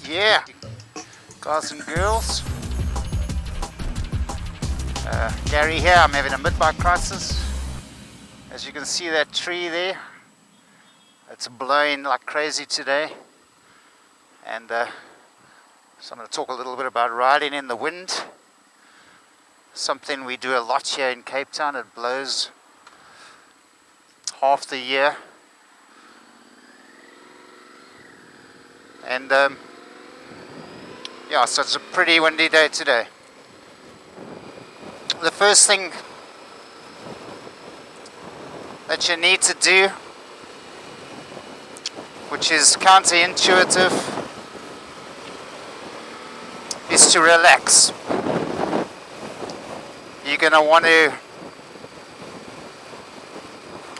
Yeah, guys and girls. Gary here. I'm having a mid-bike crisis. As you can see that tree there, it's blowing like crazy today. And so I'm going to talk a little bit about riding in the wind. Something we do a lot here in Cape Town. It blows half the year. And yeah, so it's a pretty windy day today. The first thing that you need to do, which is counterintuitive, is to relax. You're going to want to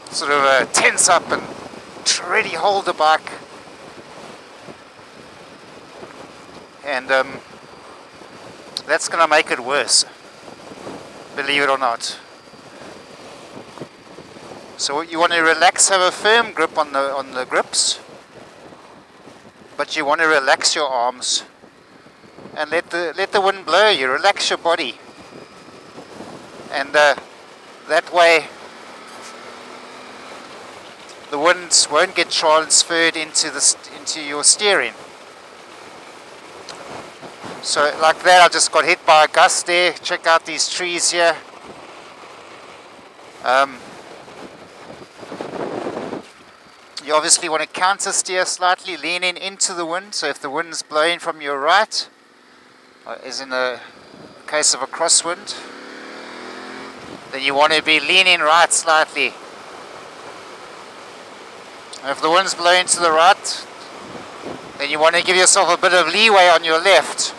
sort of tense up and really hold the bike. And that's going to make it worse, believe it or not. So you want to relax, have a firm grip on the grips, but you want to relax your arms and let the wind blow you. Relax your body, and that way the winds won't get transferred into your steering. So like that, I just got hit by a gust there. Check out these trees here. You obviously want to counter steer slightly, leaning into the wind. So if the wind's blowing from your right, as in the case of a crosswind, then you want to be leaning right slightly. And if the wind's blowing to the right, then you want to give yourself a bit of leeway on your left.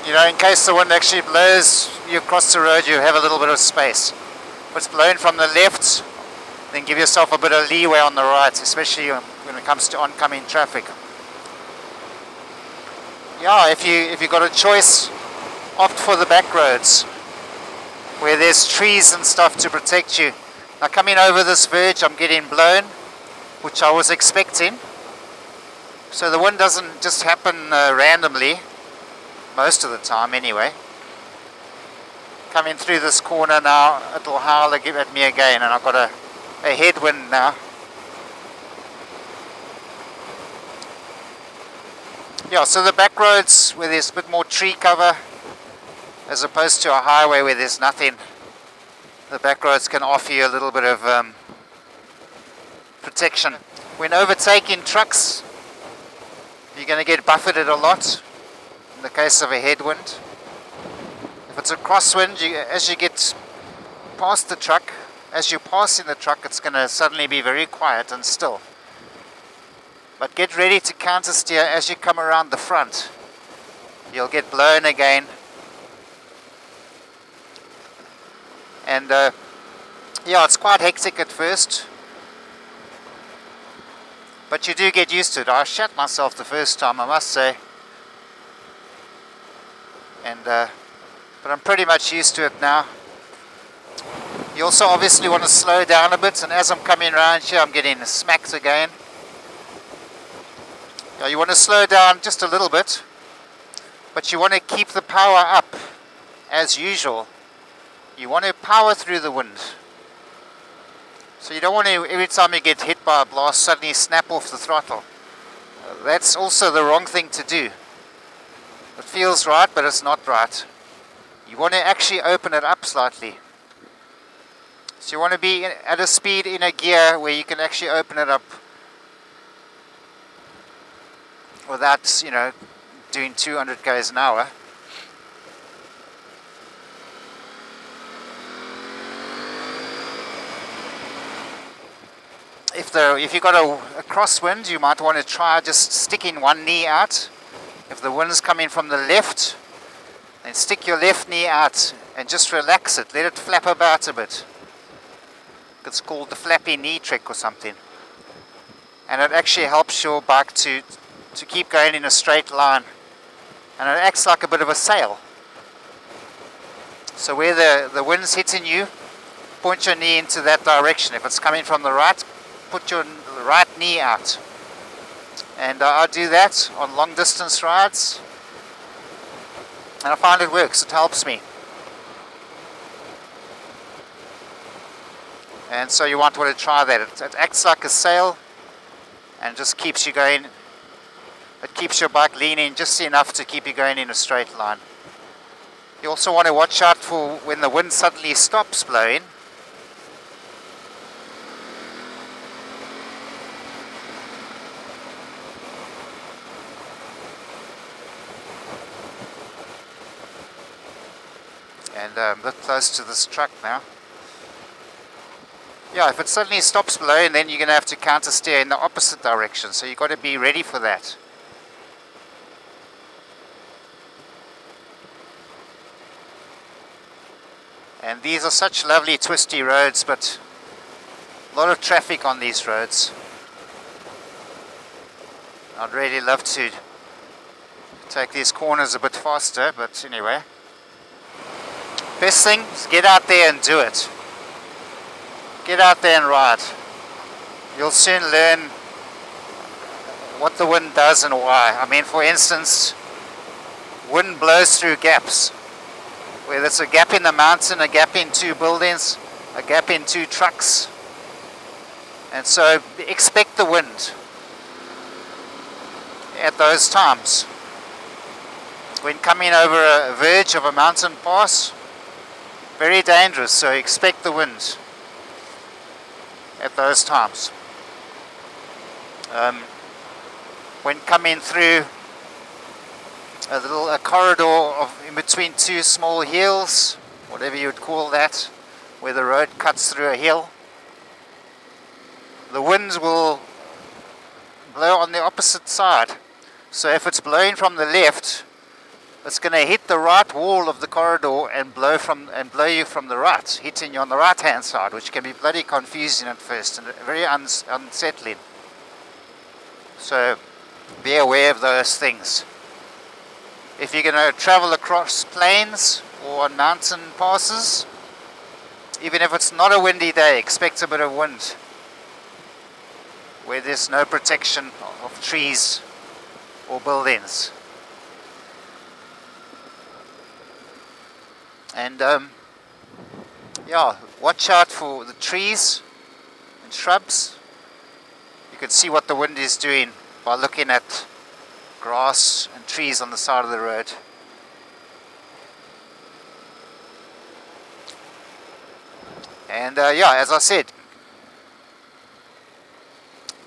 You know, in case the wind actually blows you across the road, you have a little bit of space. If it's blowing from the left, then give yourself a bit of leeway on the right, especially when it comes to oncoming traffic. Yeah, if you've got a choice, opt for the back roads where there's trees and stuff to protect you. Now coming over this verge, I'm getting blown, which I was expecting. So the wind doesn't just happen randomly. Most of the time anyway. Coming through this corner now, it'll howl at me again, and I've got a headwind now. Yeah, so the back roads where there's a bit more tree cover as opposed to a highway where there's nothing, the back roads can offer you a little bit of protection. When overtaking trucks, you're going to get buffeted a lot. In the case of a headwind, if it's a crosswind, as you get past the truck, as you're passing the truck, it's going to suddenly be very quiet and still. But get ready to counter steer as you come around the front. You'll get blown again. And yeah, it's quite hectic at first, but you do get used to it. I shat myself the first time, I must say. And but I'm pretty much used to it now. You also obviously want to slow down a bit, and as I'm coming around here, I'm getting smacked again. You want to slow down just a little bit, but you want to keep the power up as usual. You want to power through the wind. So you don't want to, every time you get hit by a blast, suddenly snap off the throttle. That's also the wrong thing to do. It feels right, but it's not right. You want to actually open it up slightly. So you want to be at a speed in a gear where you can actually open it up without, you know, doing 200 k's an hour. If you've got a crosswind, you might want to try just sticking one knee out. If the wind's coming from the left, then stick your left knee out and just relax it. Let it flap about a bit. It's called the flappy knee trick or something. And it actually helps your bike to keep going in a straight line. and it acts like a bit of a sail. So where the wind's hitting you, point your knee into that direction. If it's coming from the right, put your right knee out. And I do that on long distance rides, and I find it works, it helps me. And so you might want to try that. It acts like a sail and just keeps you going. It keeps your bike leaning just enough to keep you going in a straight line. You also want to watch out for when the wind suddenly stops blowing. And I'm a bit close to this truck now. Yeah, if it suddenly stops blowing, then you're going to have to counter steer in the opposite direction. So you've got to be ready for that. And these are such lovely twisty roads, but a lot of traffic on these roads. I'd really love to take these corners a bit faster, but anyway. Best thing is get out there and do it. Get out there and ride. You'll soon learn what the wind does and why. I mean, for instance, wind blows through gaps. Whether it's a gap in the mountain, a gap in two buildings, a gap in two trucks. And so expect the wind at those times. When coming over a verge of a mountain pass, very dangerous, so expect the wind at those times. When coming through a corridor in between two small hills, whatever you would call that, where the road cuts through a hill, the winds will blow on the opposite side. So if it's blowing from the left, it's going to hit the right wall of the corridor and blow you from the right, hitting you on the right hand side, which can be bloody confusing at first and very unsettling. So be aware of those things. If you're going to travel across plains or on mountain passes, even if it's not a windy day, expect a bit of wind where there's no protection of trees or buildings. And yeah, watch out for the trees and shrubs. You can see what the wind is doing by looking at grass and trees on the side of the road. And yeah, as I said,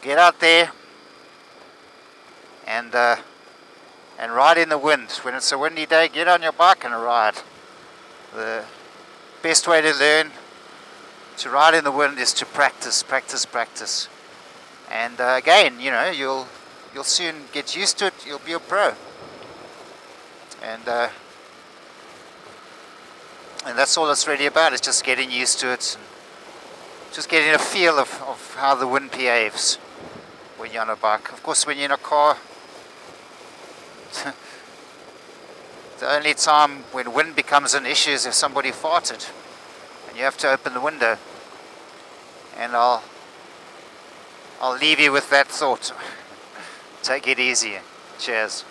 get out there and ride in the wind. When it's a windy day, get on your bike and ride. The best way to learn to ride in the wind is to practice. And again, you know, you'll soon get used to it. You'll be a pro. And that's all it's really about. It's just getting used to it, and just getting a feel of how the wind behaves when you're on a bike. Of course, when you're in a car, the only time when wind becomes an issue is if somebody farted and you have to open the window. And I'll leave you with that thought. Take it easy. Cheers.